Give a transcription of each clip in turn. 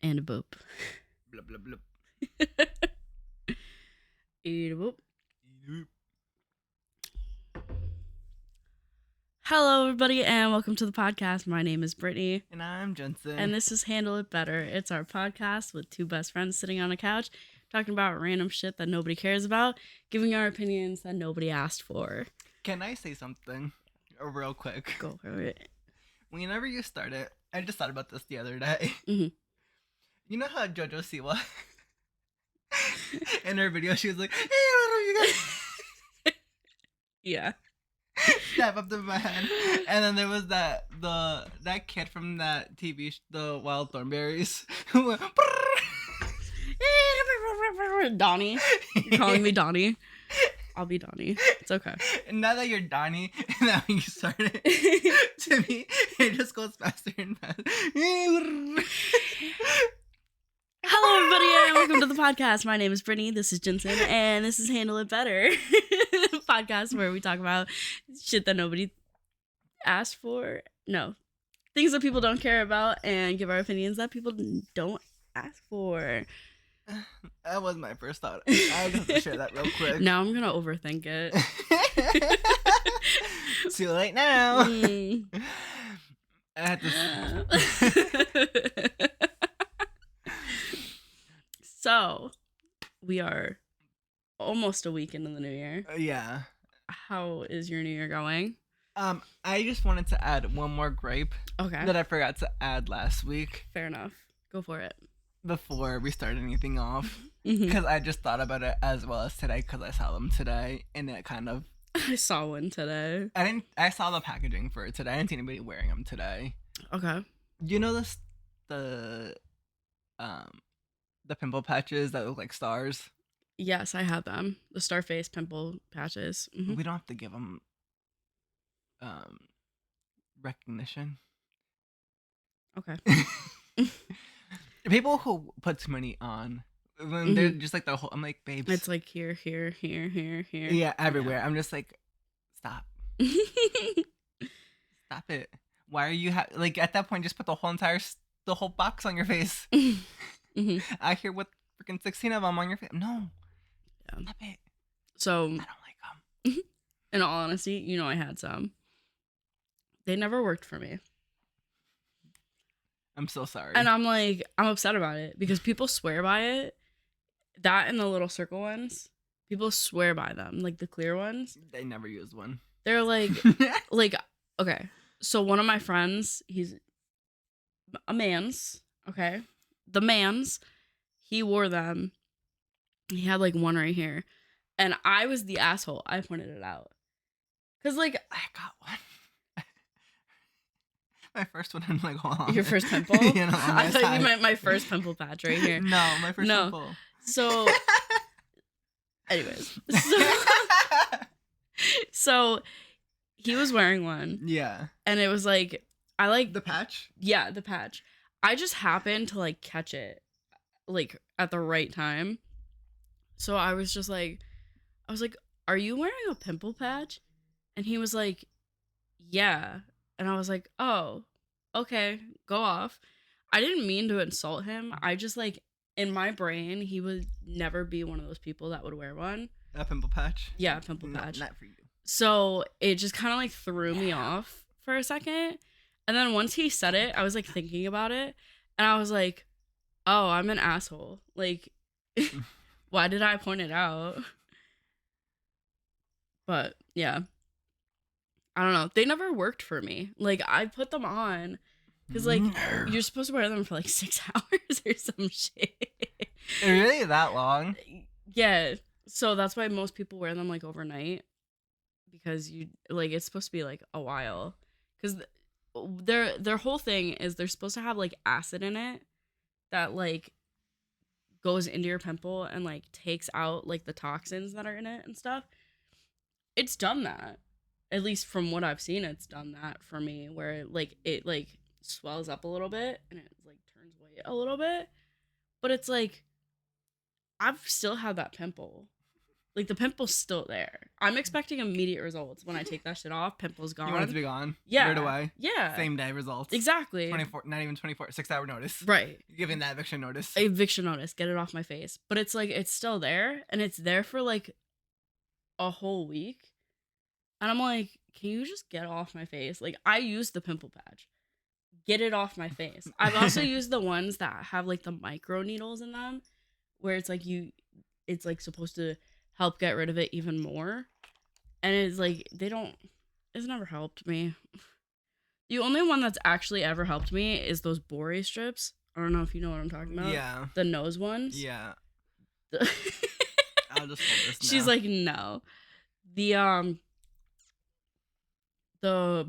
And a boop. Blub, blub, blub. Eat a boop. Hello, everybody, and welcome to the podcast. My name is Brittany. And I'm Jensen. And this is Handle It Better. It's our podcast with two best friends sitting on a couch, talking about random shit that nobody cares about, giving our opinions that nobody asked for. Can I say something real quick? Go for it. Whenever you start it, I just thought about this the other day. Mm-hmm. You know how JoJo Siwa, in her video, she was like, "Hey, what are you guys?" Yeah. Snap up to my head. And then there was that kid from that TV, the Wild Thornberries, who went, Donnie. You're calling me Donnie? I'll be Donnie. It's okay. And now that you're Donnie, and now when you start it, to me, it just goes faster and faster. Hello, everybody, and welcome to the podcast. My name is Brittany. This is Jensen, and this is Handle It Better, podcast where we talk about shit that nobody asked for. No, things that people don't care about, and give our opinions that people don't ask for. That was my first thought. I just have to share that real quick. Now I'm gonna overthink it. Too late now. I had to. So, we are almost a week into the new year. Yeah. How is your new year going? I just wanted to add one more gripe. Okay. That I forgot to add last week. Fair enough. Go for it. Before we start anything off. Because Because I just thought about it as well as today because I saw them today. And it kind of... I saw one today. I saw the packaging for it today. I didn't see anybody wearing them today. Okay. You know the pimple patches that look like stars? Yes, I have them. The Starface pimple patches. Mm-hmm. We don't have to give them recognition. Okay. People who put too many on, when they're just like the whole, I'm like, babes. It's like here. Yeah, everywhere. I'm just like, stop. Stop it. Why are you, like, at that point, just put the whole box on your face. Mm-hmm. I hear with freaking 16 of them on your face. No. Yeah. Stop it. So, I don't like them. in all honesty, you know I had some. They never worked for me. I'm so sorry. And I'm upset about it because people swear by it. That and the little circle ones, people swear by them. Like the clear ones. They never used one. They're like, okay. So one of my friends, he's a man's, okay? The man's, he wore them. He had like one right here. And I was the asshole. I pointed it out. Because like, I got one. My first one, I'm like, hold on. your first pimple? You know, I thought you meant my first pimple patch right here. No, my first pimple. So, anyways. So, he was wearing one. Yeah. And it was like, I like... The patch? Yeah, the patch. I just happened to like catch it like at the right time. So I was like, are you wearing a pimple patch? And he was like, yeah. And I was like, oh, okay, go off. I didn't mean to insult him. I just like, in my brain, he would never be one of those people that would wear one. A pimple patch? Yeah, a pimple patch. Not for you. So it just kind of like threw me off for a second. And then once he said it, I was like thinking about it. And I was like, oh, I'm an asshole. Like, why did I point it out? But yeah. I don't know. They never worked for me. Like, I put them on because, like, you're supposed to wear them for, like, 6 hours or some shit. Really? That long? Yeah. So that's why most people wear them, like, overnight. Because, it's supposed to be, like, a while. Because their whole thing is they're supposed to have, like, acid in it that, like, goes into your pimple and, like, takes out, like, the toxins that are in it and stuff. It's done that. At least from what I've seen, it's done that for me, where it swells up a little bit and it like turns white a little bit. But it's like, I've still had that pimple. Like, the pimple's still there. I'm expecting immediate results. When I take that shit off, pimple's gone. You want it to be gone? Yeah. Right away? Yeah. Same day results. Exactly. 24, not even 24, 6-hour notice. Right. You're giving that eviction notice. Eviction notice. Get it off my face. But it's like, it's still there. And it's there for like a whole week. And I'm like, can you just get off my face? Like, I use the pimple patch. Get it off my face. I've also used the ones that have like the micro needles in them, where it's like it's like supposed to help get rid of it even more. And it's like, it's never helped me. The only one that's actually ever helped me is those Bore strips. I don't know if you know what I'm talking about. Yeah. The nose ones. Yeah. I'll just hold this now. She's like, no. The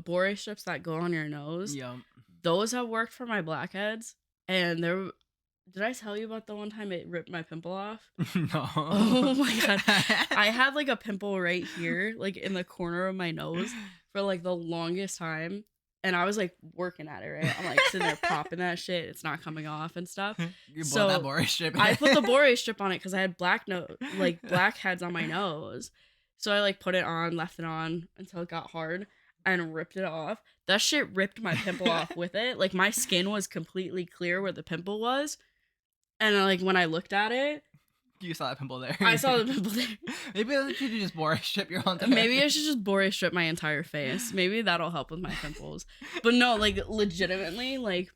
Bore strips that go on your nose. Yeah. Those have worked for my blackheads. And did I tell you about the one time it ripped my pimple off? No. Oh my god. I had like a pimple right here, like in the corner of my nose for like the longest time. And I was like working at it, right? I'm like sitting there propping that shit. It's not coming off and stuff. You so bought that Bore strip. I put the Bore strip on it because I had blackheads on my nose. So I like put it on, left it on until it got hard and ripped it off. That shit ripped my pimple off with it. Like, my skin was completely clear where the pimple was. And like when I looked at it, you saw that pimple there. I saw the pimple there. Maybe you should just Bore strip your whole. Maybe I should just Bore strip my entire face. Maybe that'll help with my pimples. But no, like legitimately, like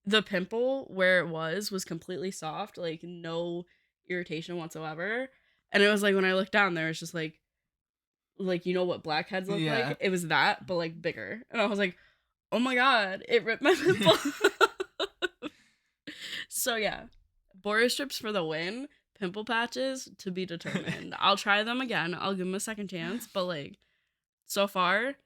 the pimple where it was completely soft, like no irritation whatsoever. And it was like when I looked down there, it's just like you know what blackheads look like? It was that, but like bigger. And I was like, oh my god, it ripped my pimple. So yeah, Bore strips for the win. Pimple patches to be determined. I'll try them again. I'll give them a second chance. But like, so far,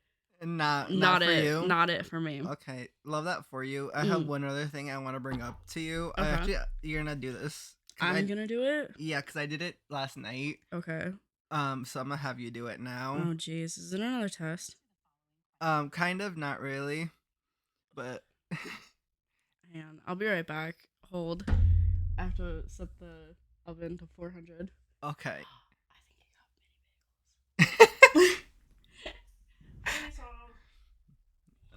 not for it. you. Not it for me. Okay, love that for you. I have one other thing I want to bring up to you. Okay. You're gonna do this. I'm gonna do it. Yeah, because I did it last night. Okay. So I'm gonna have you do it now. Oh jeez, is it another test? Kind of, not really, but. Hang on, I'll be right back. Hold. I have to set the oven to 400. Okay. I think I got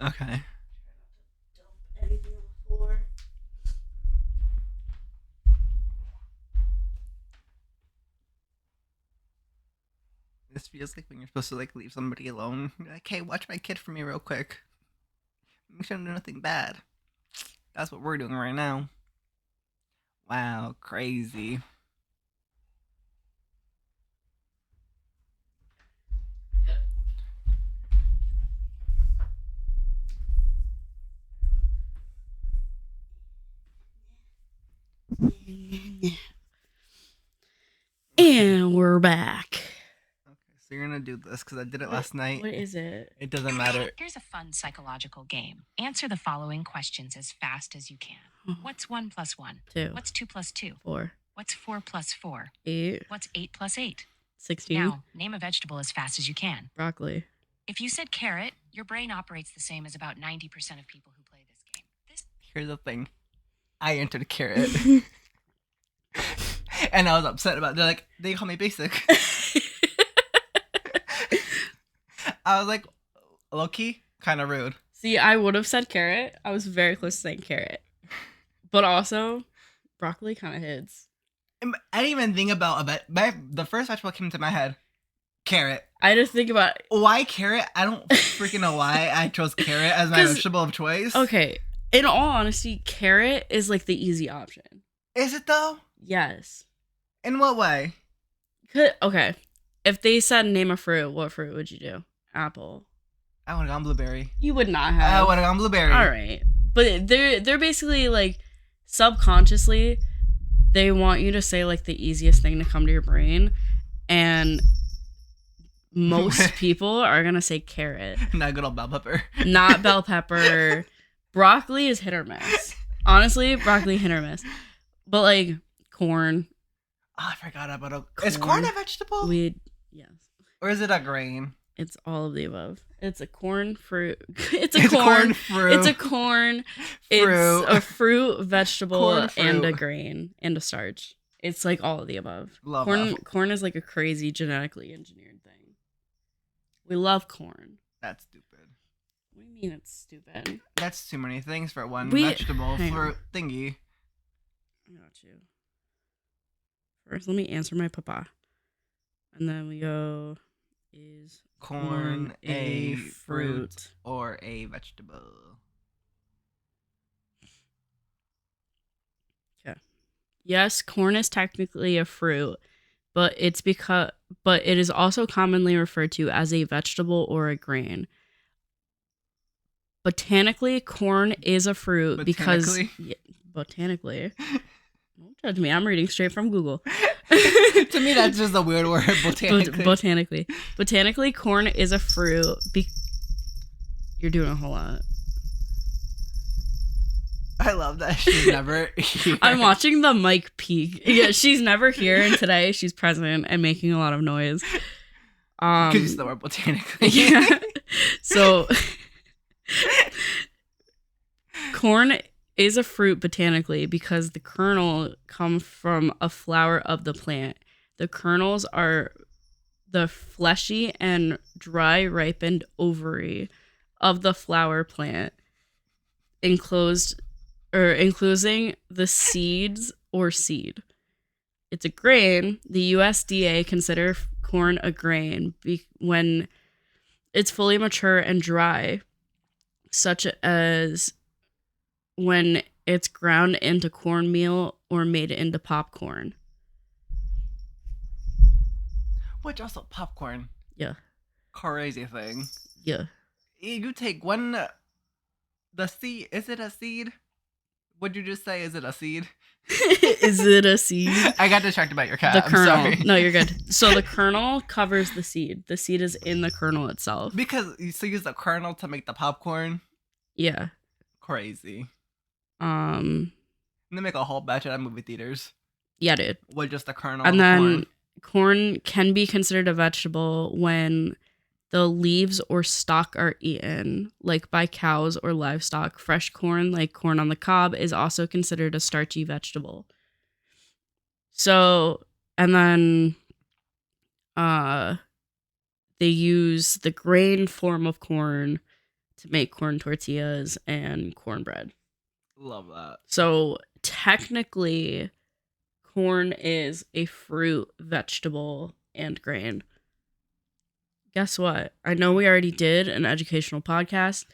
mini bagels. Okay. Dump anything on the floor. This feels like when you're supposed to like leave somebody alone. You're like, hey, watch my kid for me real quick. Make sure I don't do nothing bad. That's what we're doing right now. Wow, crazy. And we're back. Okay, so you're gonna do this because I did it last night. What is it? It doesn't matter. Here's a fun psychological game. Answer the following questions as fast as you can. What's 1 plus 1? 2. What's 2 plus 2? 4. What's 4 plus 4? 8. What's 8 plus 8? 16. Now, name a vegetable as fast as you can. Broccoli. If you said carrot, your brain operates the same as about 90% of people who play this game. Here's the thing. I entered carrot. And I was upset about it. They're like, they call me basic. I was like, low-key, kind of rude. See, I would have said carrot. I was very close to saying carrot. But also, broccoli kind of hits. I didn't even think about the first vegetable came to my head. Carrot. I just think about why carrot. I don't freaking know why I chose carrot as my vegetable of choice. Okay, in all honesty, carrot is like the easy option. Is it though? Yes. In what way? Okay, if they said name a fruit, what fruit would you do? Apple. I would have gone blueberry. You would not have. I would have gone blueberry. All right, but they're basically like subconsciously they want you to say like the easiest thing to come to your brain, and most people are gonna say carrot. Not good old bell pepper. Not bell pepper. Broccoli is hit or miss. Honestly, broccoli hit or miss. But like corn. Oh, I forgot about it. Is corn a vegetable? Yes. Or is it a grain? It's all of the above. It's a corn fruit. It's a corn fruit. It's a corn. It's a fruit, vegetable, corn fruit. and a grain and a starch. It's like all of the above. Love corn. that. Corn is like a crazy genetically engineered thing. We love corn. That's stupid. What do you mean it's stupid? That's too many things for one We- vegetable hang fruit on. thingy. I got you. First, let me answer my papa. And then we go, is Corn a fruit or a vegetable? Yes, corn is technically a fruit, but it is also commonly referred to as a vegetable or a grain. Botanically, corn is a fruit because botanically. Don't judge me. I'm reading straight from Google. To me, that's just a weird word. Botanically. Botanically, corn is a fruit. You're doing a whole lot. I love that she's never here. I'm watching the mic peak. Yeah, she's never here, and today she's present and making a lot of noise. Because you still word botanically. Yeah. So, corn is a fruit botanically because the kernel comes from a flower of the plant. The kernels are the fleshy and dry ripened ovary of the flower plant, enclosing the seeds or seed. It's a grain. The USDA consider corn a grain when it's fully mature and dry, such as when it's ground into cornmeal or made into popcorn. Which also popcorn. Yeah. Crazy thing. Yeah. You take one. The seed. Is it a seed? What'd you just say? Is it a seed? Is it a seed? I got distracted by your cat. The kernel. I'm sorry. No, you're good. So the kernel covers the seed. The seed is in the kernel itself. Because you still use the kernel to make the popcorn. Yeah. Crazy. And And they make a whole batch at movie theaters yeah, dude. with just the kernel. And of then corn can be considered a vegetable when the leaves or stalk are eaten, like by cows or livestock. Fresh corn, like corn on the cob, is also considered a starchy vegetable. So, and then they use the grain form of corn to make corn tortillas and cornbread. Love that. So, technically, corn is a fruit, vegetable, and grain. Guess what? I know we already did an educational podcast,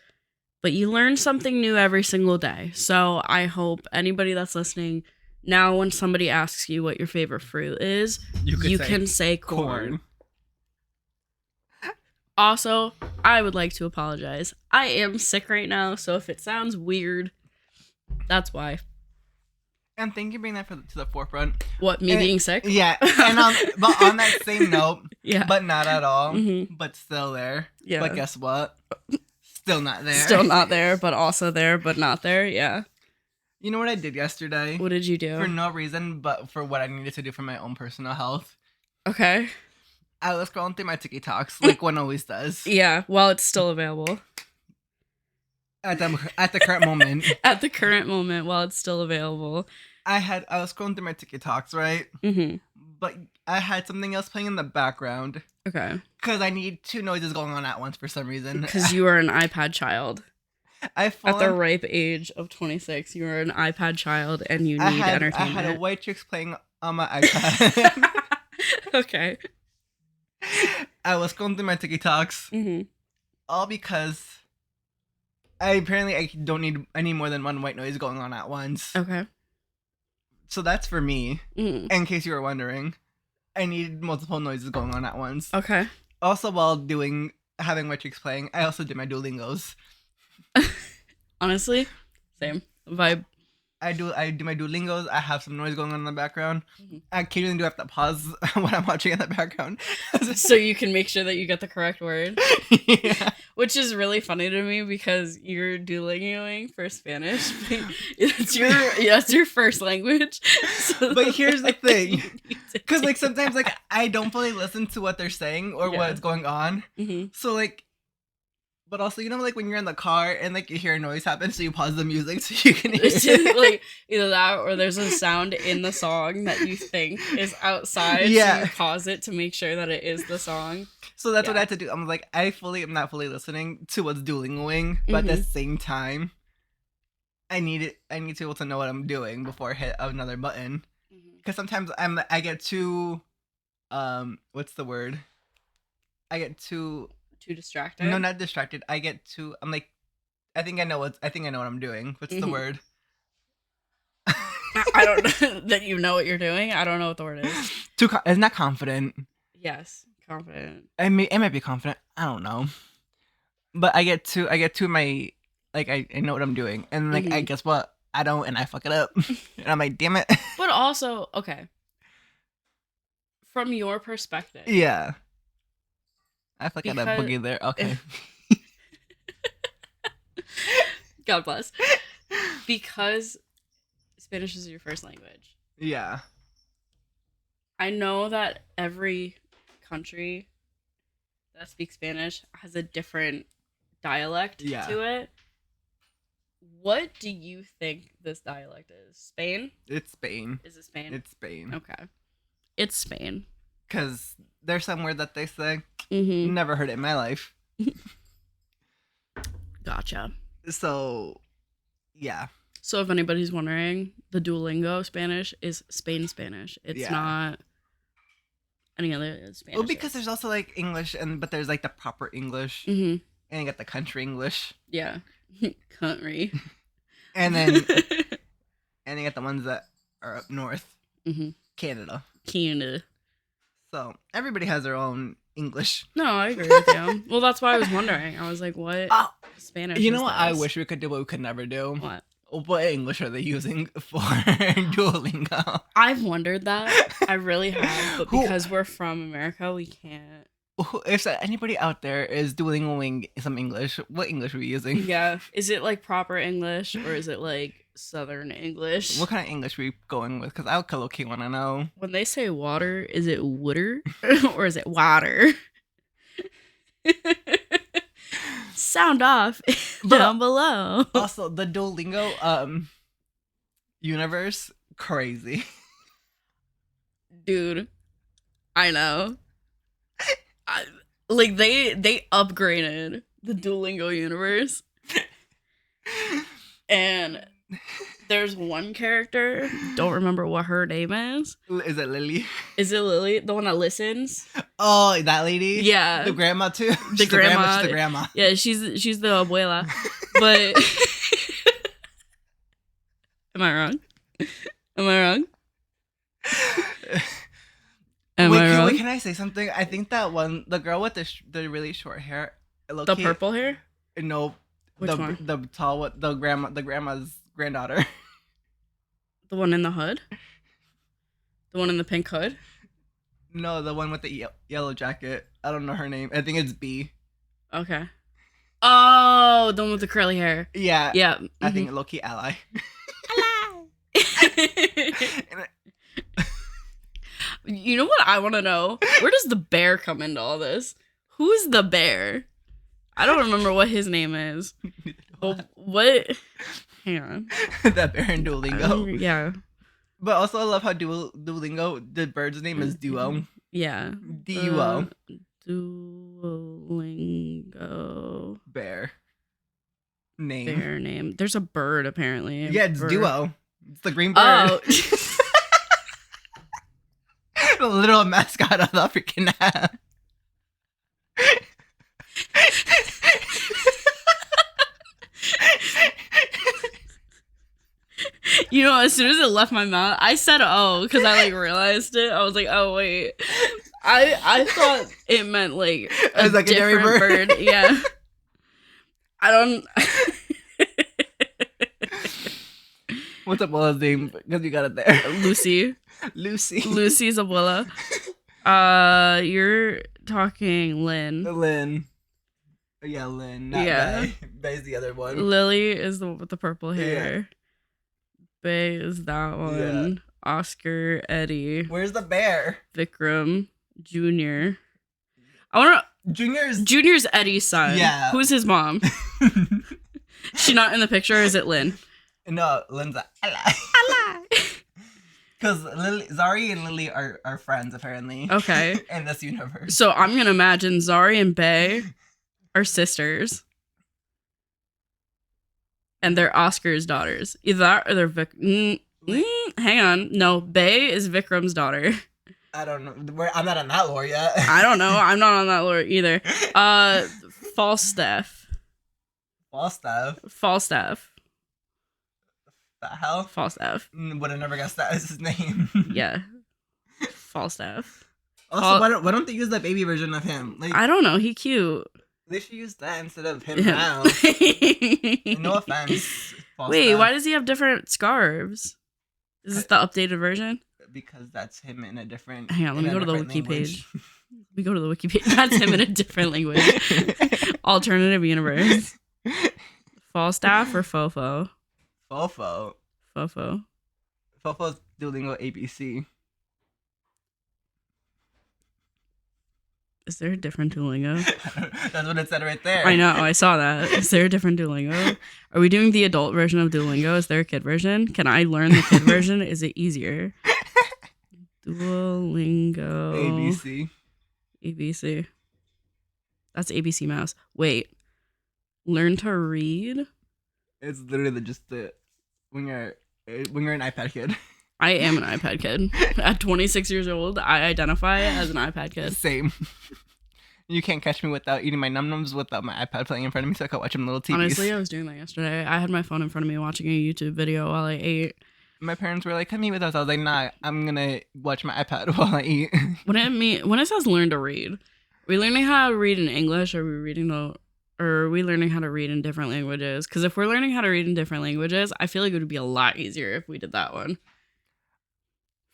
but you learn something new every single day. So I hope anybody that's listening, now when somebody asks you what your favorite fruit is, you can say corn. Also, I would like to apologize. I am sick right now, so if it sounds weird, that's why. And thank you for bringing that to the forefront. What, me being sick? Yeah. And but on that same note, Yeah. but not at all, Mhm. but still there. Yeah. But guess what? Still not there. Still not there, but also there, but not there. Yeah. You know what I did yesterday? What did you do? For no reason, but for what I needed to do for my own personal health. Okay. I was scrolling through my TikToks, like one always does. Yeah, well, it's still available. At the current moment. At the current moment, while it's still available. I was scrolling through my TikToks, right? Mm-hmm. But I had something else playing in the background. Okay. Because I need two noises going on at once for some reason. Because you are an iPad child. At At the ripe age of 26, you are an iPad child and you need entertainment. I had a White Chicks playing on my iPad. Okay. I was scrolling through my TikToks. Mm-hmm. All because I don't need any more than one white noise going on at once. Okay. So that's for me. Mm. In case you were wondering, I need multiple noises going on at once. Okay. Also, while having White Chicks playing, I also did my Duolingos. Honestly, same vibe. I do my Duolingos. I have some noise going on in the background. Mhm. I occasionally do have to pause what I'm watching in the background. So you can make sure that you get the correct word. Yeah. Which is really funny to me because you're Duolingoing for Spanish. That's your first language. So But here's the thing. you need to Because, like, take sometimes, like, I don't fully listen to what they're saying or Yeah. what's going on. Mhm. So, like, But also, you know, like when you're in the car and like you hear a noise happen, so you pause the music so you can hear It's it. like either that or there's a sound in the song that you think is outside, so Yeah. you pause it to make sure that it is the song. So that's what Yeah. I had to do. I'm like, I'm not fully listening to what's Duolingoing, but at the same time, I need to be able to know what I'm doing before I hit another button. Because sometimes I get too, what's the word? I get too distracted. No, not distracted. I get too. I'm like, I think I know what I'm doing. What's the word? I don't know that you know what you're doing. I don't know what the word is. It's not confident. Yes, confident. It might be confident. I don't know. But I get to my like I know what I'm doing, and like I guess what I don't, and I fuck it up, and I'm like, damn it. But also, okay, from your perspective, Yeah. I fuck it up, Because- boogie there. Okay. God bless. Because Spanish is your first language. Yeah. I know that every country that speaks Spanish has a different dialect Yeah. to it. What do you think this dialect is? Spain? It's Spain. Is it Spain? It's Spain. Okay. It's Spain. Because there's some word that they say. Mm-hmm. Never heard it in my life. Gotcha. So, yeah. So if anybody's wondering, the Duolingo Spanish is Spain Spanish. It's not any other Spanish. Well, because there's also like English, but there's like the proper English, and you got the country English. Yeah. Country. And then and you got the ones that are up north, Canada. So everybody has their own English. No, I agree with you. Well, that's why I was wondering. I was like, what Spanish You know is what I this? wish we could do, but we could never do? What? What English are they using for Duolingo? I've wondered that. I really have. But because we're from America, we can't. If anybody out there is Duolingoing some English, what English are we using? Yeah. Is it like proper English or is it like Southern English? What kind of English are we going with? Because I would low-key want to know. When they say water, is it water or is it water? Sound off down below. Also, the Duolingo universe, crazy. Dude, I know. Like they upgraded the Duolingo universe. And there's one character, don't remember what her name is. Is it Lily? Is it Lily? The one that listens? Oh, that lady? Yeah. The grandma too? The grandma. She's the grandma. Yeah, she's the abuela. But am I wrong? Am I wrong? Wait, can I say something? I think that one, the girl with the really short hair, The purple hair? No, Which one? The tall one, the grandma's granddaughter. The one in the hood? The one in the pink hood? No, the one with the yellow jacket. I don't know her name. I think it's B. Okay. Oh, the one with the curly hair. Yeah. Yeah. I think low-key ally. You know what I want to know? Where does the bear come into all this? Who's the bear? I don't remember what his name is. But what? Hang on. That bear in Duolingo. Yeah. But also, I love how Duolingo, the bird's name is Duo. Yeah. D-U-O. Duolingo. Bear. Name. Bear name. There's a bird, apparently. Yeah, it's Bird. Duo. It's the green bird. Oh. The little mascot of the freaking app. You know, as soon as it left my mouth, I said "oh" because I like realized it. I was like, "Oh wait," I thought it meant like a like different a different bird. Yeah, I don't. What's abuela's name? Because you got it there. Lucy. Lucy's abuela. You're talking Lynn. Lynn. Yeah, Lynn. Not Bay. Bay's the other one. Lily is the one with the purple hair. Bay is that one. Yeah. Oscar, Eddie, Where's the bear? Vikram, Junior. I Junior's Eddie's son. Yeah. Who's his mom? She not in the picture, or is it Lynn? No, Lynn's like, Allah. because Zari and Lily are friends, apparently. Okay. In this universe. So I'm going to imagine Zari and Bae are sisters. And they're Oscar's daughters. Either that or they're hang on. No, Bae is Vikram's daughter. I don't know. I'm not on that lore yet. I don't know. I'm not on that lore either. Falstaff. Falstaff? The hell? Falstaff. Would have never guessed that as his name. Yeah. Falstaff. Also, why don't they use the baby version of him? Like, I don't know. He cute. they should use that instead of him now. No offense. Wait, why does he have different scarves? Is this the updated version? Because that's him in a different. Hang on, let me go to the wiki page. Let me go to the wiki page. That's him in a different language. Alternative universe. Falstaff or Fofo? Fofo. Fofo. Fofo's Duolingo ABC. Is there a different Duolingo? That's what it said right there. I know, I saw that. Is there a different Duolingo? Are we doing the adult version of Duolingo? Is there a kid version? Can I learn the kid version? Is it easier? Duolingo. ABC. ABC. That's ABC Mouse. Wait. Learn to read? It's literally just when you're an iPad kid. I am an iPad kid. At 26 years old, I identify as an iPad kid. Same. You can't catch me without eating my num-nums without my iPad playing in front of me so I can watch them little TVs. Honestly, I was doing that yesterday. I had my phone in front of me watching a YouTube video while I ate. My parents were like, come eat with us. I was like, nah, I'm going to watch my iPad while I eat. When it says learn to read, are we learning how to read in English, or are we learning how to read in different languages? Because if we're learning how to read in different languages, I feel like it would be a lot easier if we did that one.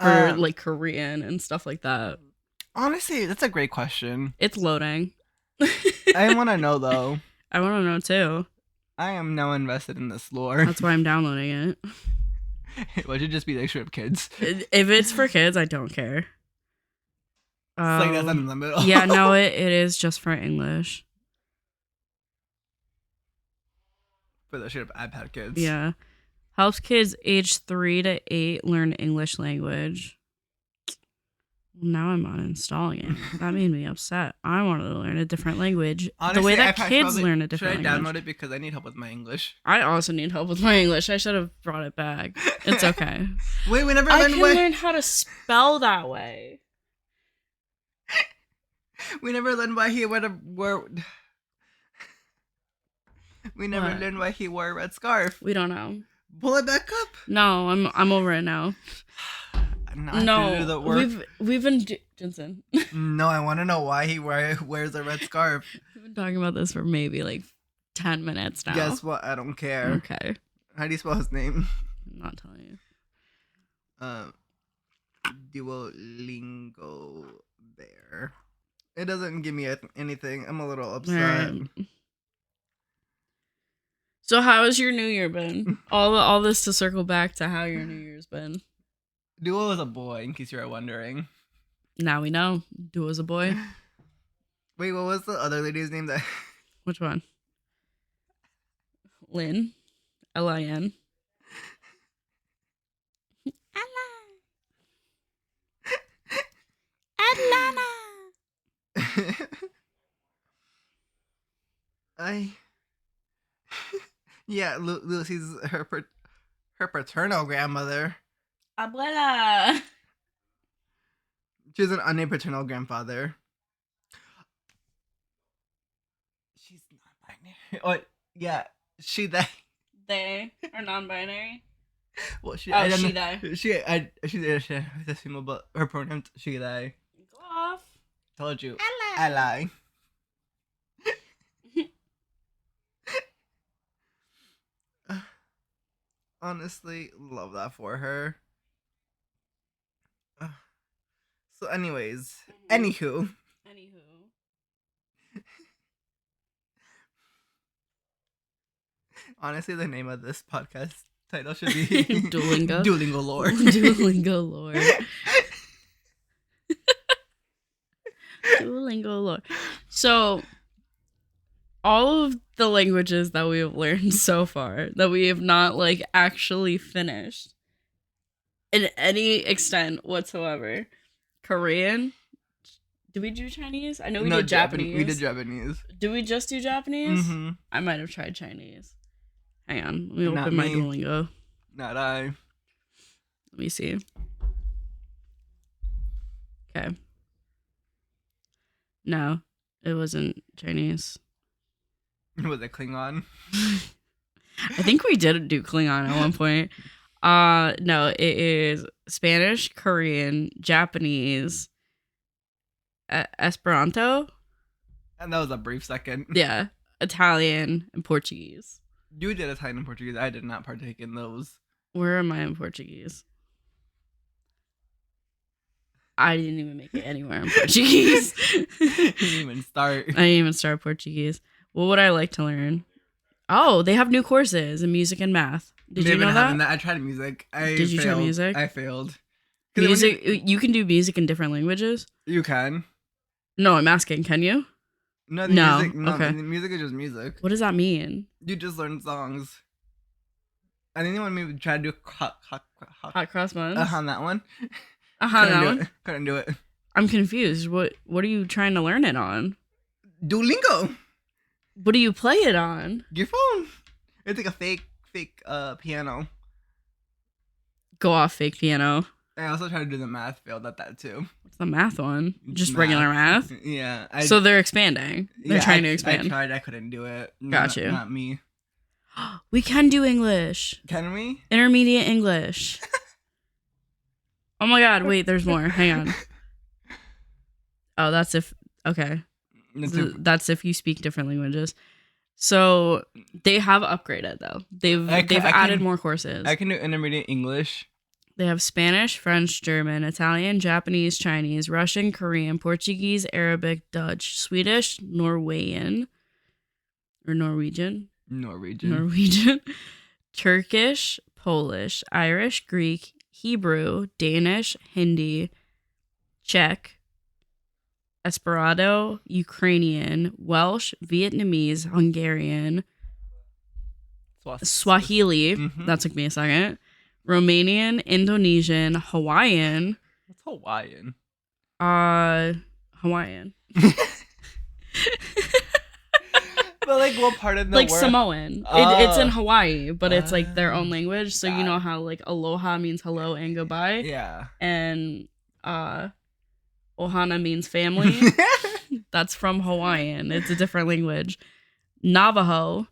For like Korean and stuff like that. Honestly, that's a great question. It's loading. I want to know, though. I want to know, too. I am now invested in this lore. That's why I'm downloading it. It should just be the extra kids. If it's for kids, I don't care. It's like that's in the middle. Yeah, no, it is just for English. For the shit of iPad kids. Yeah. Helps kids age 3 to 8 learn English language. Now I'm uninstalling it. That made me upset. I wanted to learn a different language. Honestly, the way that iPad kids learn a different language. Should I download language. it because I need help with my English? I also need help with my English. I should have brought it back. It's okay. Wait, we never I learned can learn how to spell that way. We never learned why he wore. We never What? learned why he wore a red scarf. We don't know. Pull it back up. No, I'm over it now. No, we've been Jensen. No, I want to know why he wears a red scarf. We've been talking about this for maybe like 10 minutes now. Guess what? I don't care. Okay. How do you spell his name? I'm not telling you. Duolingo Bear. It doesn't give me anything. I'm a little upset. Right. So how has your New Year been? All this to circle back to how your New Year's been. Duo is a boy, in case you were wondering. Now we know. Duo's a boy. Wait, what was the other lady's name? That Which one? Lynn. Lin. Yeah, Lucy's her paternal grandmother. Abuela. She has an unnamed paternal grandfather. She's non-binary. Oh, yeah, she they. They are non-binary. Well, she. Oh, she they. She's a female, but her pronouns she they. Go off. Told you. Ally. Honestly, love that for her. So, anyways, anywho. Honestly, the name of this podcast title should be Duolingo. Duolingo lore. Duolingo lore. Duolingo lore. So all of the languages that we have learned so far that we have not like actually finished in any extent whatsoever. Korean. Did we do Chinese? I know we No, did Japanese. We did Japanese. Did we just do Japanese? Mm-hmm. I might have tried Chinese. Hang on. Let me Not open my me. Duolingo. Not I. Let me see. Okay. No, it wasn't Chinese. Was it Klingon? I think we did do Klingon at one point. No, it is Spanish, Korean, Japanese, Esperanto. And that was a brief second. Yeah, Italian and Portuguese. You did Italian and Portuguese. I did not partake in those. Where am I in Portuguese? I didn't even make it anywhere in Portuguese. You didn't even start. I didn't even start Portuguese. What would I like to learn? Oh, they have new courses in music and math. Did you know that? I tried music. Did you try music? I failed. 'Cause Music. You can do music in different languages. You can. No, I'm asking. Can you? No, No, music. No, okay. the music is just music. What does that mean? You just learn songs. And then you want me to try to do Hot cross buns. on that one. That one. Couldn't do it. I'm confused. What are you trying to learn it on? Duolingo. What do you play it on? Your phone. It's like a fake piano. Go off, fake piano. I also tried to do the math. Failed at that too. What's the math one? Just Math. regular math? Yeah. So they're expanding. They're trying to expand. I tried. I couldn't do it. Got you. Not me. We can do English. Can we? Intermediate English. Oh my god, wait, there's more. Hang on. Oh, that's if... Okay. That's if you speak different languages. So they have upgraded though. They've added more courses. I can do intermediate English. They have Spanish, French, German, Italian, Japanese, Chinese, Russian, Korean, Portuguese, Arabic, Dutch, Swedish, Norwegian, Turkish, Polish, Irish, Greek, Hebrew, Danish, Hindi, Czech, Esperanto, Ukrainian, Welsh, Vietnamese, Hungarian, Swahili. Mhm. That took me a second. Romanian, Indonesian, Hawaiian. What's Hawaiian? Hawaiian. But like, what part of the like world? Samoan. It's in Hawaii, but it's like their own language. So you know how like aloha means hello and goodbye. Yeah. And ohana means family. That's from Hawaiian. It's a different language. Navajo,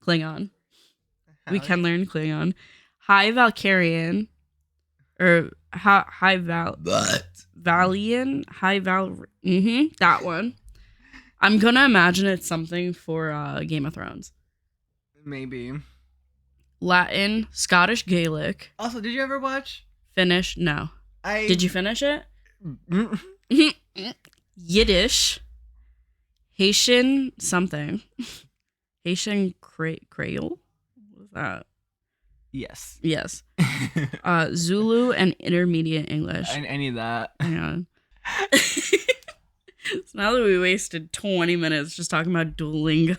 Klingon. We can learn Klingon. High Valkyrian, or High Valian, that one. I'm gonna imagine it's something for Game of Thrones. Maybe. Latin, Scottish Gaelic. Also, did you ever watch? Finnish, no. Did you finish it? Yiddish, Haitian something, Haitian Creole. What was that? Yes. Yes. Zulu and Intermediate English. I need that. Hang on. So now that we wasted 20 minutes just talking about Duolingo.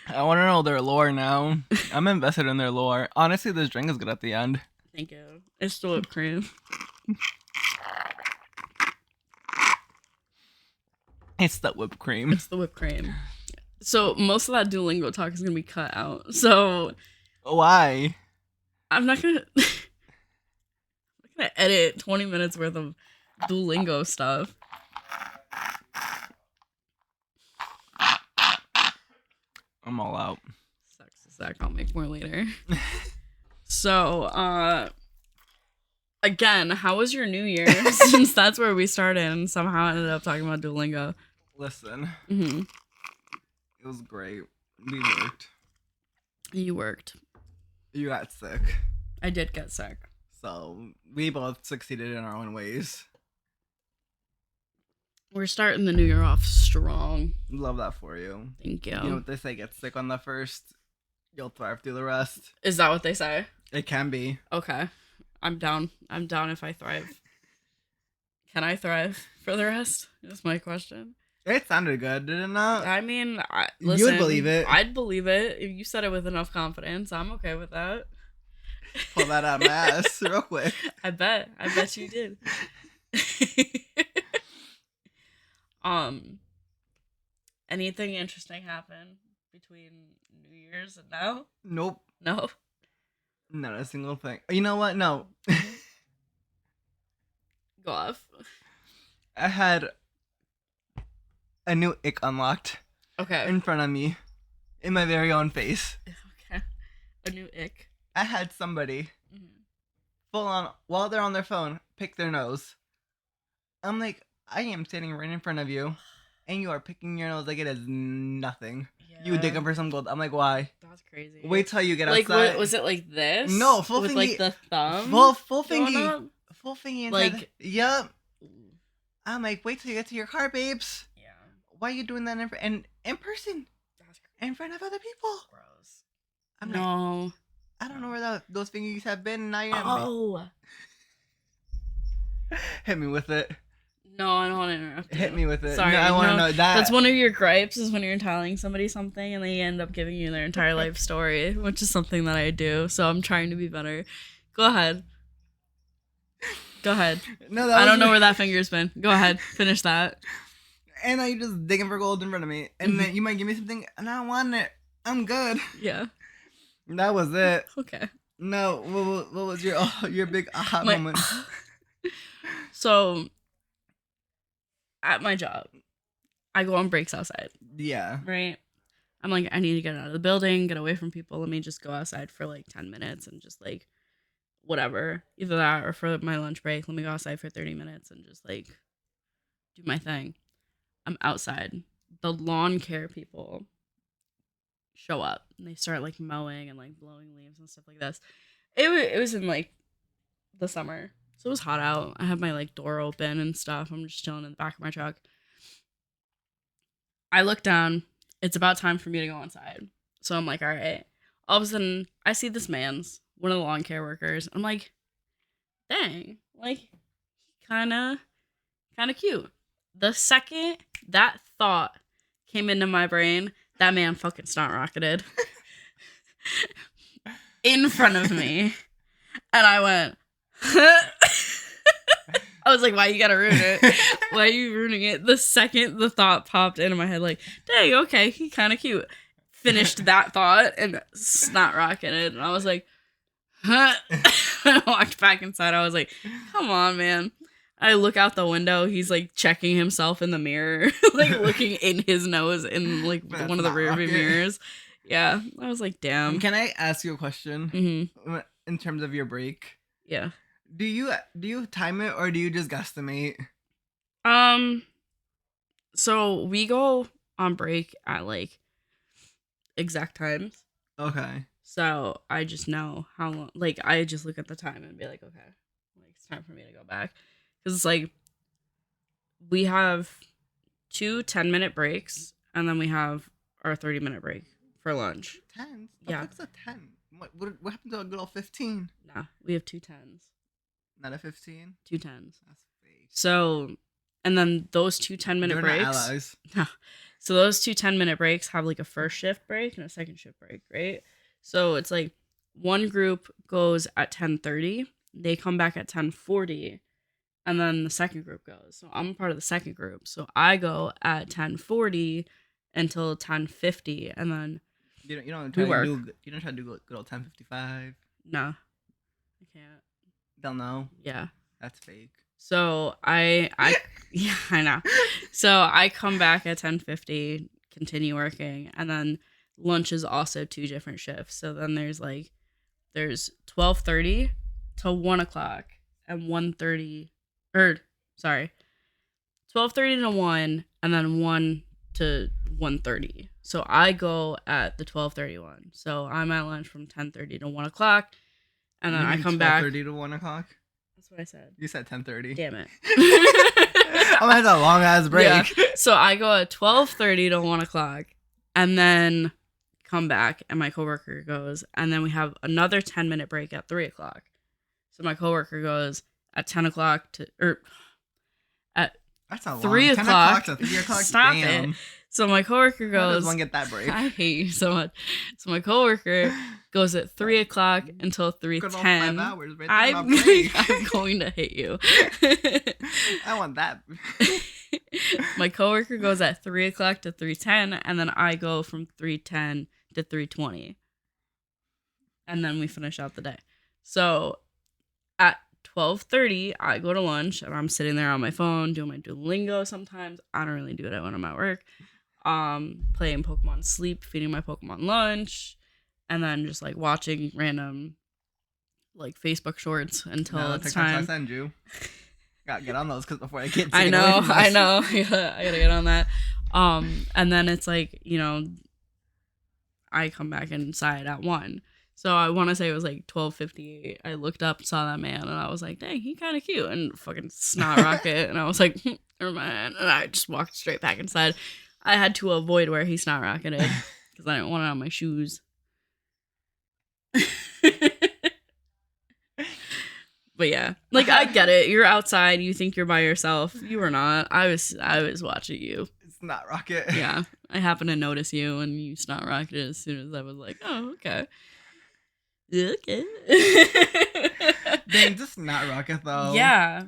I want to know their lore now. I'm invested in their lore. Honestly, this drink is good at the end. Thank you. It's the whipped cream. It's the whipped cream. It's the whipped cream. So most of that Duolingo talk is going to be cut out. So why? I'm not going to edit 20 minutes worth of Duolingo stuff. I'm all out. Sucks a sec. I'll make more later. So, again, how was your New Year? Since that's where we started and somehow ended up talking about Duolingo. Listen. Mm-hmm. It was great. We worked. You worked. You got sick. I did get sick. So, we both succeeded in our own ways. We're starting the new year off strong. Love that for you. Thank you. You know what they say, get sick on the first, you'll thrive through the rest. Is that what they say? It can be. Okay. I'm down. I'm down if I thrive. Can I thrive for the rest? Is my question. It sounded good, did it not? I mean, You would listen, believe it. I'd believe it if you said it with enough confidence. I'm okay with that. Pull that out of my ass real quick. I bet you did. Anything interesting happen between New Year's and now? Nope. No. Not a single thing. You know what? No. Go off. I had a new ick unlocked Okay. in front of me in my very own face. Okay. A new ick. I had somebody full on, while they're on their phone, pick their nose. I'm like, I am standing right in front of you, and you are picking your nose like it is nothing. Yeah. You digging for some gold. I'm like, why? That's crazy. Wait till you get like, outside. What, was it like this? No, full with fingy. like the thumb. Full going fingy. up? Full fingy. Like, yup. I'm like, wait till you get to your car, babes. Yeah. Why are you doing that in person? That's crazy. In front of other people? Gross. I'm like, No. I don't know where those fingies have been. Now you're Oh. hit me with it. No, I don't want to interrupt you. Hit me with it. Sorry. No, I want to know that. That's one of your gripes is when you're telling somebody something and they end up giving you their entire life story, which is something that I do. So I'm trying to be better. Go ahead. Go ahead. No, I don't know where that finger's been. Go ahead. Finish that. And now you're just digging for gold in front of me. And then you might give me something and I don't want it. I'm good. Yeah. That was it. Okay. No, what was your big aha moment? So, at my job, I go on breaks outside, Yeah. right? I'm like, I need to get out of the building, get away from people. Let me just go outside for like 10 minutes and just like, whatever. Either that or for my lunch break, let me go outside for 30 minutes and just like do my thing. I'm outside. The lawn care people show up and they start like mowing and like blowing leaves and stuff like this. It was in like the summer, so it was hot out. I have my like door open and stuff. I'm just chilling in the back of my truck. I look down. It's about time for me to go inside. So I'm like, all right. All of a sudden, I see this man's one of the lawn care workers. I'm like, dang, like kind of cute. The second that thought came into my brain, that man fucking snot rocketed in front of me. And I went, I was like, why you gotta ruin it? Why are you ruining it? The second the thought popped into my head, like, dang, okay, he kind of cute. Finished that thought and snot rocketed. And I was like, huh? I walked back inside. I was like, come on, man. I look out the window. He's like checking himself in the mirror, like looking in his nose in like That's one of the not rear view rocket. mirrors. Yeah, I was like, damn. Can I ask you a question? Mm-hmm. In terms of your break? Yeah. Do you time it or do you just guesstimate? So we go on break at like exact times. Okay. So I just know how long. Like I just look at the time and be like, okay, like it's time for me to go back. Because it's like, we have 2 10-minute breaks, and then we have our 30-minute break for lunch. 10? Yeah. What's a 10? What happened to a good old 15? Nah, we have 2 10s. Not a 15? 2 10s. That's fake. So, and then those 2 10-minute They're not breaks. allies. So those 2 10-minute breaks have like a first shift break and a second shift break, right? So it's like one group goes at 10:30, they come back at 10:40. And then the second group goes. So I'm part of the second group. So I go at 10:40 until 10:50, and then You don't we try work. to do you don't try to do good old 10:55. no, I can't. They'll know. Yeah. That's fake. So I yeah, I know. So I come back at 10:50, continue working, and then lunch is also 2 different shifts. So then there's 12:30 to 1 o'clock and 1:30. Or, sorry, 12:30 to 1, and then 1 to 1:30. So I go at the 12:30 one. So I'm at lunch from 10:30 to 1 o'clock, and then I come back. 12:30 to 1 o'clock? That's what I said. You said 10:30. Damn it. I'm gonna have a long ass break. Yeah. So I go at 12:30 to 1 o'clock, and then come back, and my coworker goes, and then we have another 10-minute break at 3 o'clock. So my coworker goes at 10 o'clock to, or That's a long 3 10 o'clock. to 3 o'clock. Stop Damn. it. So my coworker How does goes, one get that break? I hate you so much. So my coworker goes at 3 o'clock until Good old 3:10. 5 hours right there. I'm, My break. I'm going to hate you. I want that. My coworker goes at 3 o'clock to 3:10, and then I go from 3:10 to 3:20. And then we finish out the day. So at 12:30, I go to lunch, and I'm sitting there on my phone doing my Duolingo sometimes. I don't really do it when I'm at work. Playing Pokemon Sleep, feeding my Pokemon lunch, and then just like watching random like Facebook shorts until it's time. I send you. Gotta get on those because before I get. I know. Yeah, I gotta get on that. And then it's like, you know, I come back inside at 1. So I want to say it was like 12:58. I looked up, saw that man, and I was like, dang, he kind of cute. And fucking snot rocket. And I was like, never mind. And I just walked straight back inside. I had to avoid where he snot rocketed because I didn't want it on my shoes. But yeah, like I get it. You're outside. You think you're by yourself. You were not. I was watching you. It's not rocket. Yeah, I happened to notice you, and you snot rocketed as soon as I was like, oh, okay. Okay. Dang, just not rocket though. Yeah,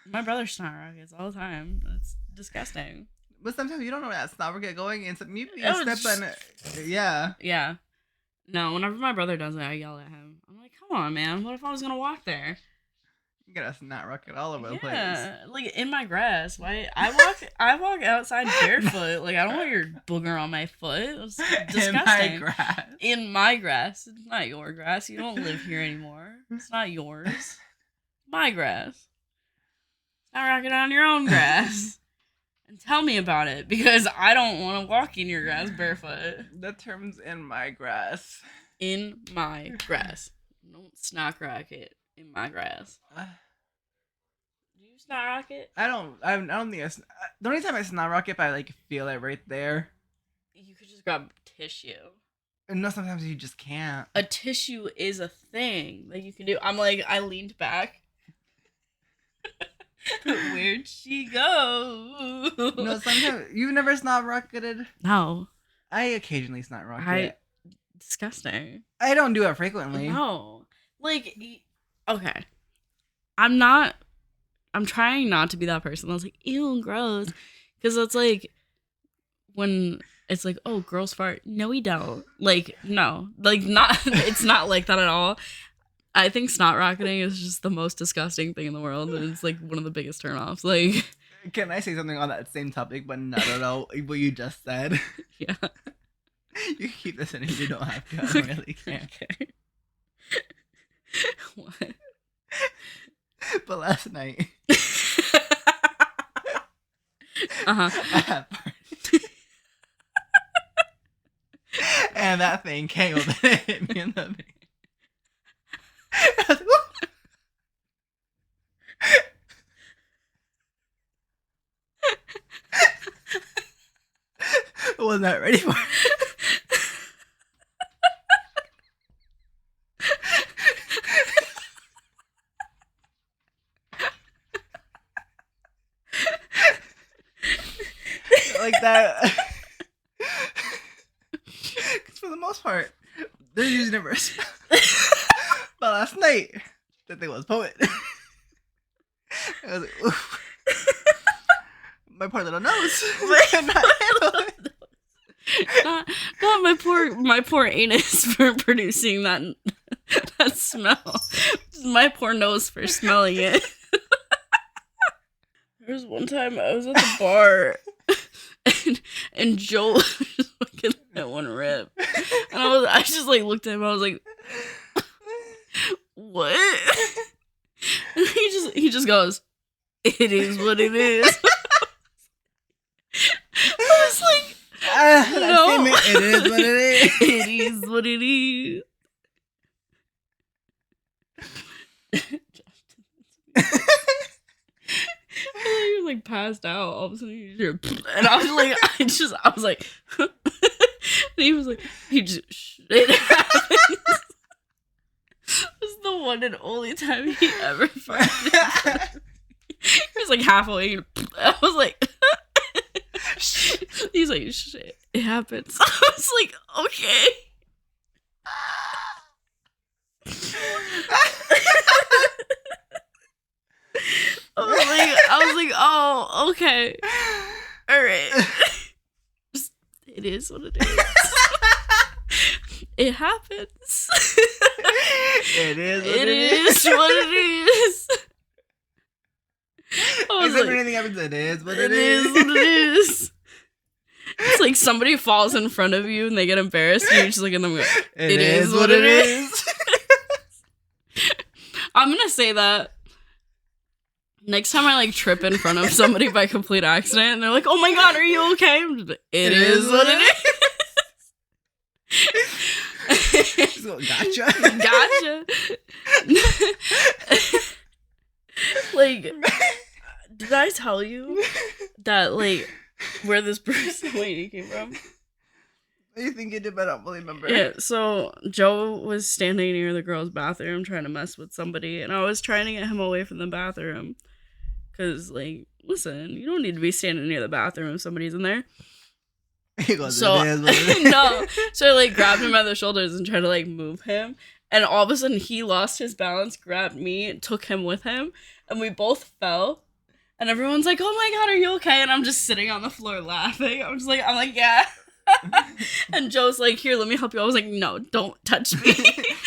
my brother snot rockets all the time. That's disgusting. But sometimes you don't know where that snot rocket going, and so maybe you Oh, step on it. Yeah. Yeah. No, whenever my brother does it, I yell at him. I'm like, come on, man. What if I was gonna walk there? You got a snot rocket all over the place. Yeah, like in my grass. Why I walk outside barefoot. Like I don't want your booger on my foot. It's disgusting. In my grass. In my grass. It's not your grass. You don't live here anymore. It's not yours. My grass. It's not rocking on your own grass. And tell me about it because I don't want to walk in your grass barefoot. The term's in my grass. In my grass. Don't snot rocket in my grass. Do you snot rocket? I don't think the only time I snot rocket if I like feel it right there. You could just grab tissue. And no, sometimes you just can't. A tissue is a thing that you can do. I'm like, I leaned back. Where'd she go? No, sometimes you've never snot rocketed. No. I occasionally snot rocket. Disgusting. I don't do it frequently. No. Like, okay. I'm trying not to be that person that's like, ew, gross. Because it's like, when it's like, oh, girls fart. No, we don't. Like, no. Like, not, it's not like that at all. I think snot rocketing is just the most disgusting thing in the world. And it's like one of the biggest turnoffs. Like, can I say something on that same topic, but not at all what you just said? Yeah. You can keep this in if you don't have to. I really can't. Okay. What? But last night, Uh-huh. I had party. And that thing came up and hit me in the face. I was like, "Woo!" I was not ready for it. Like that. Because for the most part, they're using it for a spell. But last night, that thing was poet. I was like, oof. My poor little nose. Cannot handle it. Not my poor anus for producing that smell. My poor nose for smelling it. There was one time I was at the bar and Joel was just fucking that one rip. And I just like looked at him, I was like, what? And he just goes, it is what it is. I was like, no. It is what it is. It is what it is. He was like passed out. All of a sudden, he just heard, and I was like, and he was like, it happened. This is the one and only time he ever farted. He was like halfway, and I was like, he's like, shit, it happens. I was like, okay. I was like, oh, okay. All right. It is what it is. It happens. It is what It is what it is. I was Except like, when anything happens, it is what it is what it is. It's like somebody falls in front of you and they get embarrassed and you just look at them and go, it is what it is. I'm gonna say that next time I like trip in front of somebody by complete accident and they're like, oh my god, are you okay? I'm just like, it is what it is. So, gotcha. Gotcha. Like, did I tell you that like where this Bruce lady came from? You think you did, but I don't really remember. Yeah, so Joe was standing near the girls' bathroom trying to mess with somebody, and I was trying to get him away from the bathroom. Because, like, listen, you don't need to be standing near the bathroom if somebody's in there. He goes, So, it is what it is. no. So I, like, grabbed him by the shoulders and tried to, like, move him. And all of a sudden, he lost his balance, grabbed me, took him with him, and we both fell. And everyone's like, oh my god, are you okay? And I'm just sitting on the floor laughing. I'm like, yeah. And Joe's like, here, let me help you. I was like, no, don't touch me.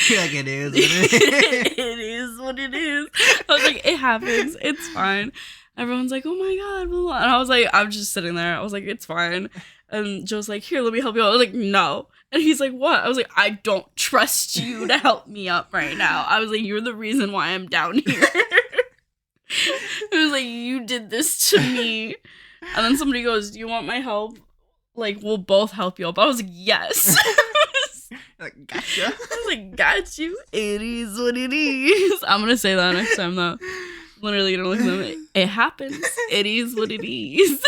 You're like, it is what it is. It is what it is. I was like, it happens. It's fine. Everyone's like, oh my god, blah, blah. And I was like, I'm just sitting there. I was like, it's fine. And Joe's like, here, let me help you. I was like, no. And he's like, what? I was like, I don't trust you to help me up right now. I was like, you're the reason why I'm down here. It was like, you did this to me. And then somebody goes, do you want my help? Like, we'll both help you up. I was like, yes. Like, gotcha. I was like, got you. It is what it is. I'm going to say that next time, though. Literally going to look at them. Like, it happens. It is what it is.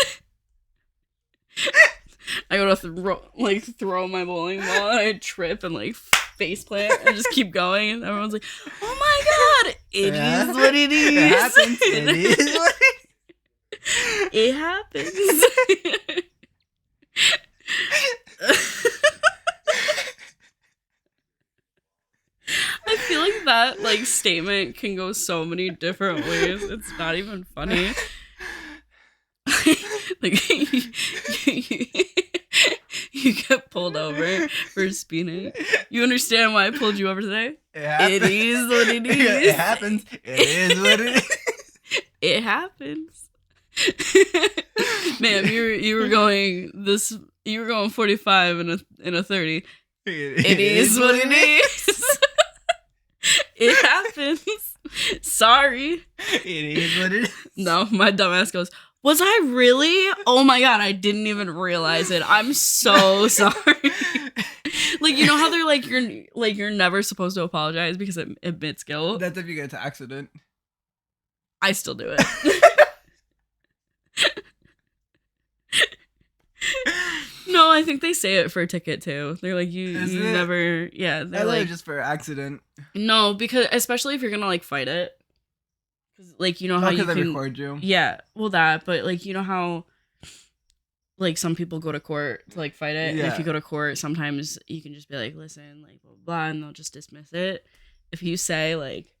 I go to throw my bowling ball and I trip and like face plant and just keep going. And everyone's like, oh my god. It is what it is. It happens. It is what It happens. I feel like that like statement can go so many different ways. It's not even funny. Like you get pulled over for speeding. You understand why I pulled you over today? It is what it is. It happens. It is what it is. It happens. Man, you were going 45 in a 30. It is what it is. It happens. Sorry. It is what it is. No, my dumbass goes, was I really? Oh my god, I didn't even realize it. I'm so sorry. Like, you know how they're like you're never supposed to apologize because it admits guilt? That's if you get into accident. I still do it. No, I think they say it for a ticket too. They're like, you never, yeah. They're like, just for accident. no, because especially if you're gonna like fight it, because like you know how you they can record you. Yeah, well that, but like you know how like some people go to court to like fight it, and if you go to court, sometimes you can just be like, listen, like blah blah, and they'll just dismiss it. If you say like,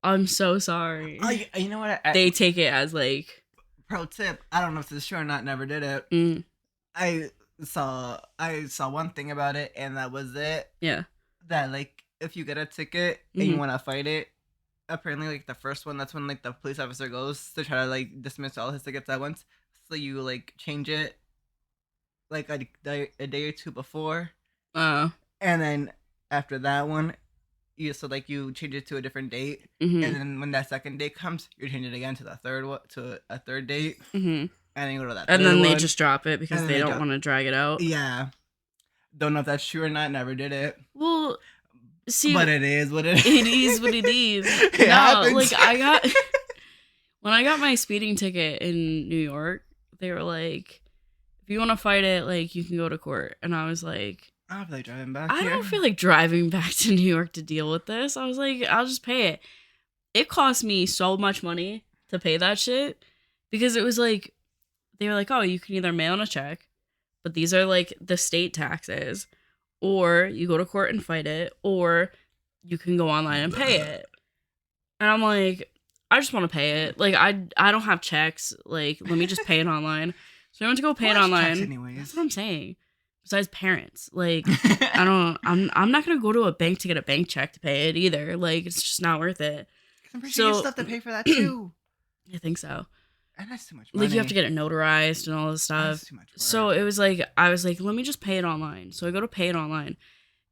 I'm so sorry, you know what? they take it as like. Pro tip: I don't know if this is true or not. Never did it. Mm. I saw one thing about it, and that was it. Yeah. That like if you get a ticket and you want to fight it, apparently like the first one, that's when like the police officer goes to try to like dismiss all his tickets at once. So you like change it like a day or two before, and then after that one, you change it to a different date, and then when that second date comes, you change it again to a third date, and then you go to that. And then they one, just drop it because they don't want to drag it out. Yeah, don't know if that's true or not. Never did it. Well, see, but it is what it is. It is what it is. It happens. Like when I got my speeding ticket in New York, they were like, if you want to fight it, like you can go to court, and I was like. I don't feel like driving back I here. don't feel like driving back to New York to deal with this. I was like, I'll just pay it. It cost me so much money to pay that shit because it was like they were like, oh, you can either mail in a check, but these are like the state taxes, or you go to court and fight it, or you can go online and pay it. And I'm like, I just want to pay it. Like, I don't have checks. Like, let me just pay it online. So I went to go pay it online. Anyways. That's what I'm saying. Besides parents, like, I'm not gonna go to a bank to get a bank check to pay it either. Like, it's just not worth it. I'm pretty sure you still have to pay for that too. I think so. And that's too much money. Like, you have to get it notarized and all this stuff. That's too much work. So it was like, I was like, let me just pay it online. So I go to pay it online.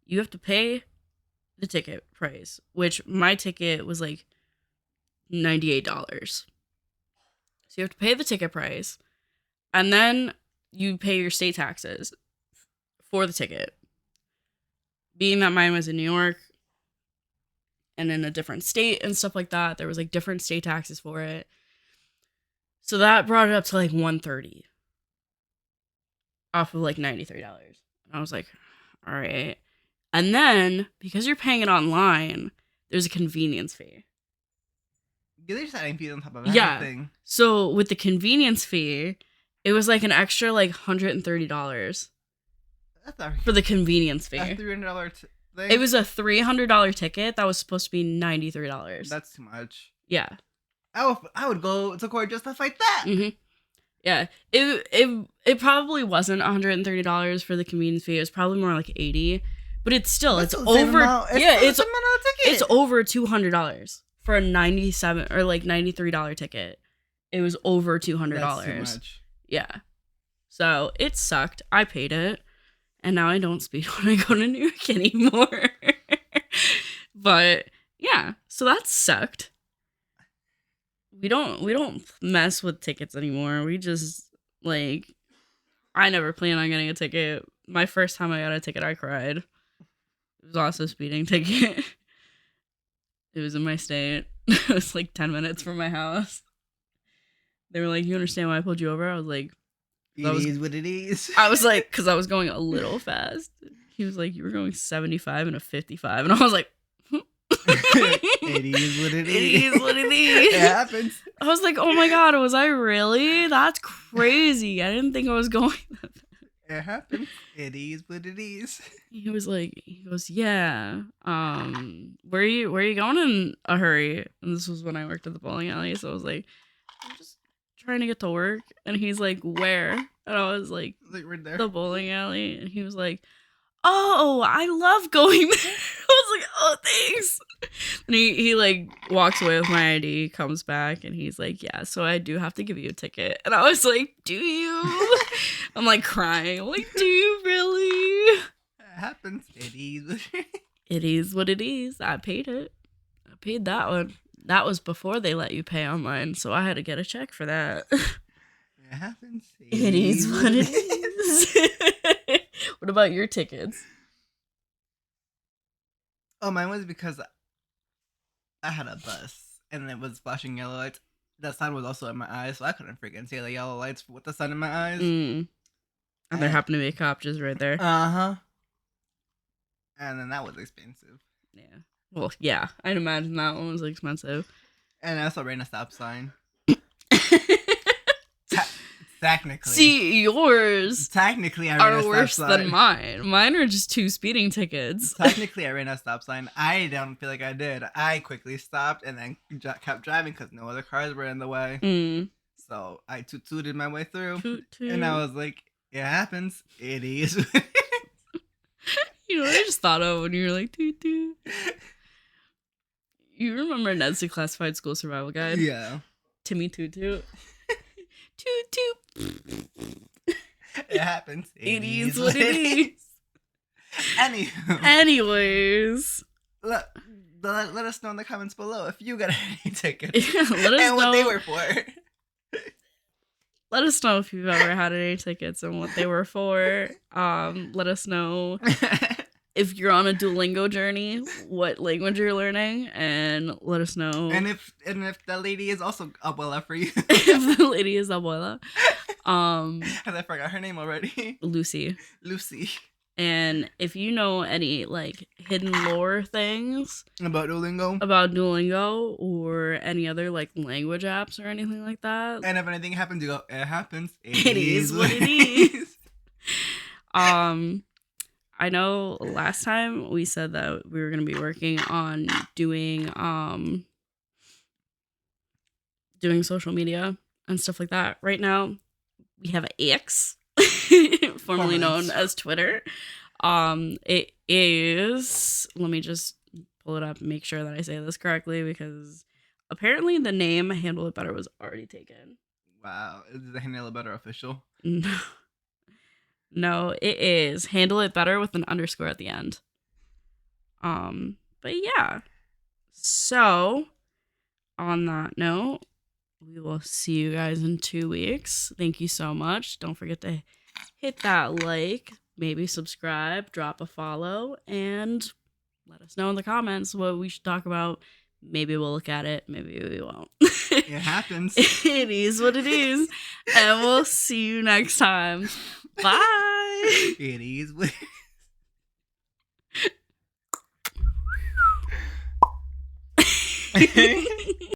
You have to pay the ticket price, which my ticket was like $98. So you have to pay the ticket price, and then you pay your state taxes for the ticket. Being that mine was in New York and in a different state and stuff like that, there was like different state taxes for it. So that brought it up to like $130 off of like $93. And I was like, all right. And then because you're paying it online, there's a convenience fee. They're just adding fees on top of Yeah. everything. So with the convenience fee, it was like an extra like $130 That's not for the convenience fee. a $300 thing. It was a $300 ticket that was supposed to be $93. That's too much. Yeah. I would go to court just to fight that. Mm-hmm. Yeah. It probably wasn't $130 for the convenience fee. It was probably more like $80. But it's still, That's it's the same over. amount. Yeah, the same amount of the ticket. it's over $200 for a $97 or like $93 ticket. It was over $200. That's too much. Yeah. So it sucked. I paid it. And now I don't speed when I go to New York anymore. But yeah, so that sucked. We don't mess with tickets anymore. We just like, I never plan on getting a ticket. My first time I got a ticket, I cried. It was also a speeding ticket. It was in my state. It was like 10 minutes from my house. They were like, you understand why I pulled you over? I was like, It is what it is. I was like, because I was going a little fast. He was like, you were going 75 and a 55. And I was like, It is what it is. It is what it is. It happens. I was like, oh my God, was I really? That's crazy. I didn't think I was going that fast. It happens. It is what it is. He goes, yeah. Where are you going in a hurry? And this was when I worked at the bowling alley. So I was like, I'm just trying to get to work. And he's like, where? And I was like, Right there. the bowling alley. And he was like, oh, I love going there. I was like, oh, thanks. And he like walks away with my ID, comes back, and he's like, yeah, so I do have to give you a ticket. And I was like, do you? I'm like crying. I'm like, do you really? It happens. It is what it is. It is what it is. I paid it. I paid that one. That was before they let you pay online, so I had to get a check for that. It happens. It is what it is. What about your tickets? Oh, mine was because I had a bus and it was flashing yellow lights. The sun was also in my eyes, so I couldn't freaking see the yellow lights with the sun in my eyes. And there happened to be a cop just right there. Uh-huh. And then that was expensive. Yeah. Well, yeah. I'd imagine that one was expensive. And I also ran a stop sign. Technically. See, yours Technically, I ran a are stop worse sign. than mine. Mine are just 2 speeding tickets. Technically, I ran a stop sign. I don't feel like I did. I quickly stopped and then kept driving because no other cars were in the way. So I tooted my way through. Toot, toot. And I was like, it happens. It is. You know what I just thought of when you were like, toot, toot? You remember Ned's Declassified School Survival Guide? Yeah. Timmy Toot Toot. Toot Toot. It happens. It is what it is. Anywho. Anyways. Let us know in the comments below if you got any tickets. Yeah, let us and what know. they were for. Let us know if you've ever had any tickets and what they were for. Let us know if you're on a Duolingo journey, what language you're learning, and let us know and if the lady is also abuela for you. if the lady is abuela. I forgot her name already. Lucy. Lucy. And if you know any like hidden lore things About Duolingo. about Duolingo or any other like language apps or anything like that, And if anything happens, you go, it happens. it is what it is. I know last time we said that we were going to be working on doing social media and stuff like that. Right now, we have X, formerly known as Twitter. It is, let me just pull it up and make sure that I say this correctly, because apparently the name Handle It Better was already taken. Wow. Is the Handle It Better official? No, it is Handle It Better with an underscore at the end. But yeah. So, on that note, we will see you guys in 2 weeks. Thank you so much. Don't forget to hit that like, maybe subscribe, drop a follow, and let us know in the comments what we should talk about. Maybe we'll look at it. Maybe we won't. It happens. It is what it is. And we'll see you next time. Bye. It is what it is.